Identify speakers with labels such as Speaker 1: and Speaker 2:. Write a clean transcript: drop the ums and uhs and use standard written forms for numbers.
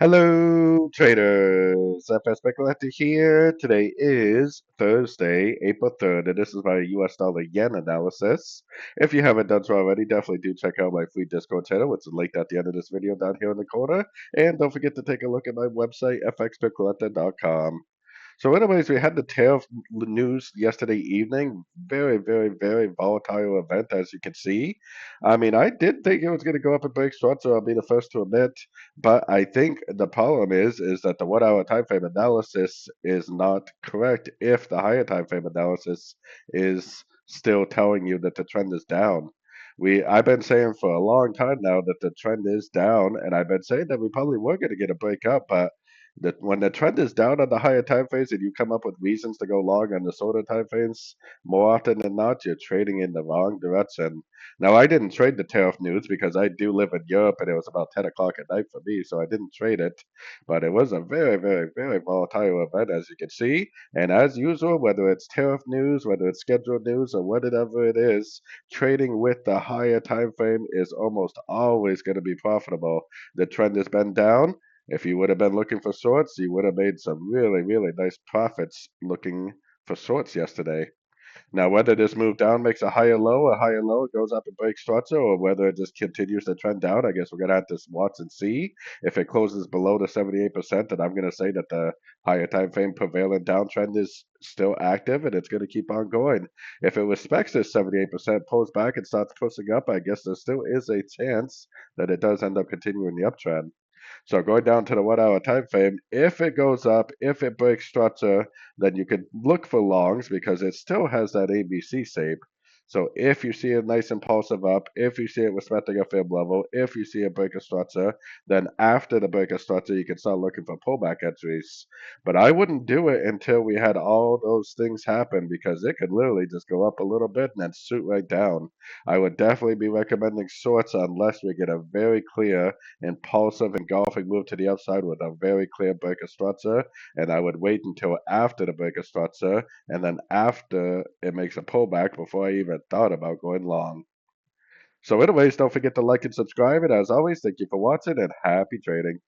Speaker 1: Hello, traders. FX Pip Collector here. Today is Thursday, April 3rd, and this is my US dollar yen analysis. If you haven't done so already, definitely do check out my free Discord channel, which is linked at the end of this video down here in the corner. And don't forget to take a look at my website, fxpipcollector.com. So, anyways, we had the tariff news yesterday evening. Very, very, very volatile event, as you can see. I mean, I did think it was going to go up and break short, so I'll be the first to admit. But I think the problem is that the 1 hour time frame analysis is not correct if the higher time frame analysis is still telling you that the trend is down. I've been saying for a long time now that the trend is down, and I've been saying that we probably were going to get a breakup, but that when the trend is down on the higher time frames and you come up with reasons to go long on the shorter time frames, more often than not, you're trading in the wrong direction. Now, I didn't trade the tariff news because I do live in Europe and it was about 10 o'clock at night for me, so I didn't trade it. But it was a very, very, very volatile event, as you can see. And as usual, whether it's tariff news, whether it's scheduled news, or whatever it is, trading with the higher time frame is almost always going to be profitable. The trend has been down. If you would have been looking for shorts, you would have made some really, really nice profits looking for shorts yesterday. Now, whether this move down makes a higher low, it goes up and breaks structure, or whether it just continues to trend down, I guess we're going to have to watch and see. If it closes below the 78%, then I'm going to say that the higher time frame prevailing downtrend is still active and it's going to keep on going. If it respects this 78%, pulls back and starts pushing up, I guess there still is a chance that it does end up continuing the uptrend. So going down to the 1 hour time frame, if it goes up, if it breaks structure, then you could look for longs because it still has that ABC shape. So if you see a nice impulsive up, if you see it respecting a fib level, if you see a break of structure, then after the break of structure, you can start looking for pullback entries. But I wouldn't do it until we had all those things happen because it could literally just go up a little bit and then shoot right down. I would definitely be recommending shorts unless we get a very clear impulsive engulfing move to the upside with a very clear break of structure, and I would wait until after the break of structure, and then after it makes a pullback before I even thought about going long. So anyways, don't forget to like and subscribe, and as always, thank you for watching and happy trading.